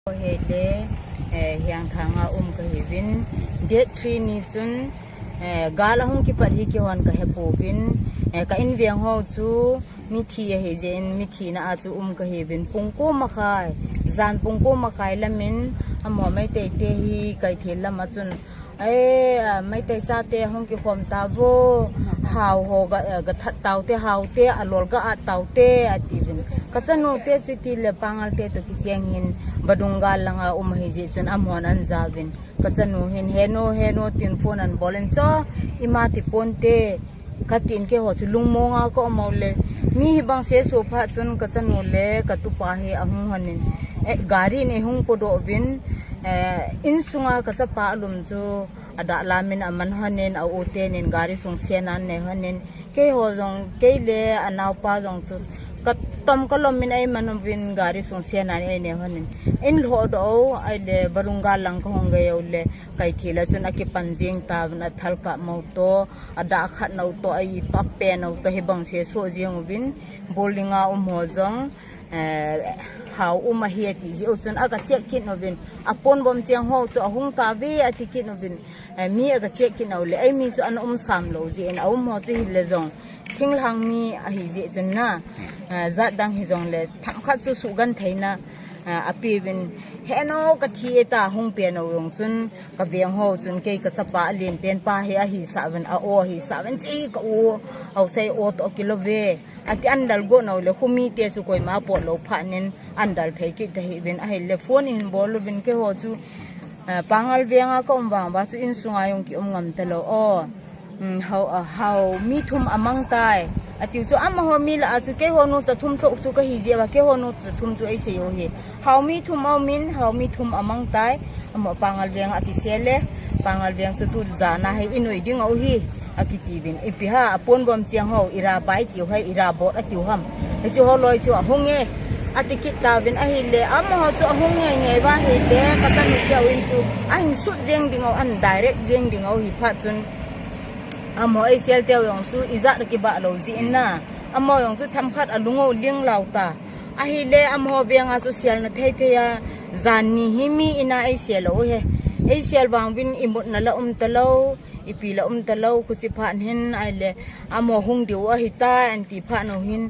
Hele yang thanga kahivin date 3 ni chun gala hung ki parhi ki wan ka hepovin ka in viang ho chu mi thi he jen mi thi na chu kahivin pungko makai zan pungko makai lamin amo mai te te hi kai thil lama chun mai te cha te hung ki khom ta bo haw ho ga that taw te haw te alol ga a taw te ativin kachanu te chu ti le pangal te to ki cheng hin badungal langa hi chun amon an zawin kachanu hin heno tin phone an bolen cho ima ti ponte katin ke ho chu lungmonga ko maule mi hi bang se sofa chun kachanu le katupa he ahung hanin gari ne hung podo bin insunga kachapa alum chu ada lamin aman hanin au utenin gari sung senan ne hanin ke ho jong ke le anau pa jong chu katom kolom min ai manubin gari sung senan ai ne hanin in lo do ai le barunga lang ko hongge le kai thila chun aki panjing ta na thalka mauto ada khat nau to ai pappe nau to hebang se so jeng bin bolinga ho jong how hi ti ji chun aga check kin novin apon bom cheng ho chu ahung ta ve ati kin novin mi aga check kin au le ai mi chu an sam lo ji en au mo chu hi le jong thing lang mi a hi ji chun na za dang hi jong le tham khat chu su gan theina api bin heno ka thi ta hung pe no yong chun ka viang ho chun ke ka chapa len pen pa he a hi sa ven a o hi sa ven chi ka o au sai o to kilo ve ati andal go no le khumi te su koi ma po lo pha nen andal thei ki ka hi ben a he le phone in bol bin ke ho chu pangal vianga ko bang ba su in sunga yong ki ngam te lo o how mi thum amang tai atiu chu am ho mi la chu ke ho no cha thum chu chu ka hi je wa ke ho no cha thum chu ai se yo hi how mi thum au min how mi thum amang tai amo pangal vianga ki sele pangal viang su tu zana hai inoi ding au hi akitivin ipiha apon bom chiang ho ira bai tiu hai ira bot atiu ham chu ho loi chu ahunge atikit tawin ahile amo ho chu ahunge nge ba hele katan kiawin chu ain su jeng dingau an direct jeng dingau hi pha chun amo ai sel teo yong chu iza ki ba lo ji na amo yong chu tham khat alungo ling lauta ahile amo benga social na thei theya zanni himi ina ai sel lo he ai sel bang bin imut na la talo ipila talo khuchi phan hin aile amo hung diu a hita anti pha no hin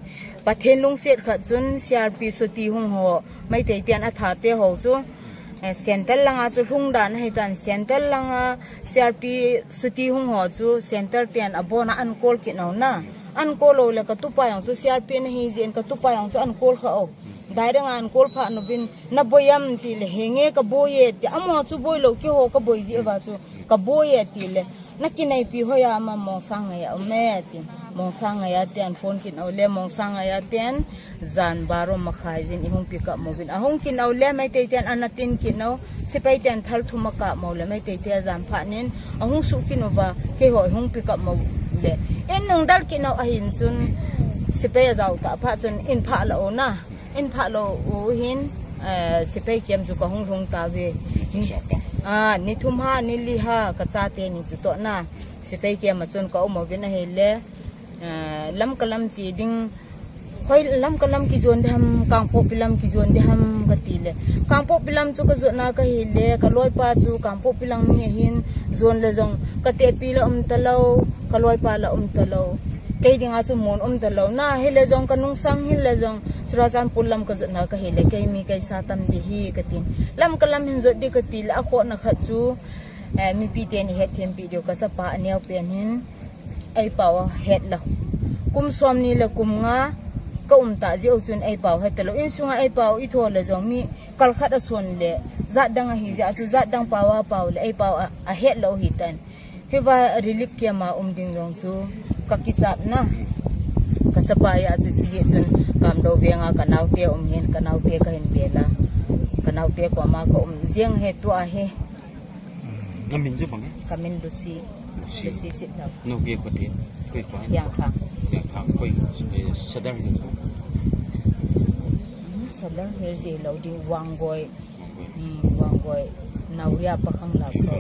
pathen lung set kha chun crp soti hung ho mai te tian a tha te ho chu center langa chu hung dan hai tan center langa crp suti hung ho chu center ten abona an kol ki no na an kol lo le ka tu pa yang chu crp na hi jen ka tu pa yang chu an kol kha o dairang an kol pha no bin na boyam ti le henge ka boye ti amo chu boy lo ki ho ka boy ji ba chu ka boye ti le nakinai pi hoya ma mong sang ya me ti mong sang ya ten phone kin ole mong sang ya ten zan baro makhai jin ihung pi ka mo bin ahung kin ole mai te ten anatin kin no sipai ten thal thuma ka mo le mai te te zan pha nin ahung su kin wa ke ho hung pi ka mo le en nong dal kin no ahin chun sipai zau ta pha chun in pha lo na in pha lo u hin sipai kem ju ka hung hung ta ve ni thum ha ni li ha ka cha te ni chu to na sipai kem ma chun ka mo bin a hele lam kalam chi ding hoi lam kalam ki zon dham kang po pilam ki zon dham gatile kang po pilam chu ka zona ka hele ka loi pa chu kang po pilang mi hin zon le jong ka te pi la talo ka loi pa la talo kai dinga chu mon talo na hele jong ka nung sang hin le jong surasan pulam ka zona ka hele kai mi kai sa tam di hi katin lam kalam hin zo di katil a kho na kha chu mi pi te ni het them pi dio ka sa pa aneu pen hin ai pau het la kum som ni le kum nga ka ta ji chun ai pau het lo in sunga ai pau i tho le jong mi kal khat a son le za dang hi ja chu za dang pawa pau le ai pau a het lo hi tan hewa relief ke ma ding jong chu ka ki chap na ka chapa ya chu chi chun kam do venga ka nau te hen ka nau te ka hen bela ka nau te ko ma ko jeng he tu a he ngamin je bang kamin du si sit now no ge ko te koi kwa yang thang koi sadar je sadar he je lo ding wangoi nau ya pa khang la ko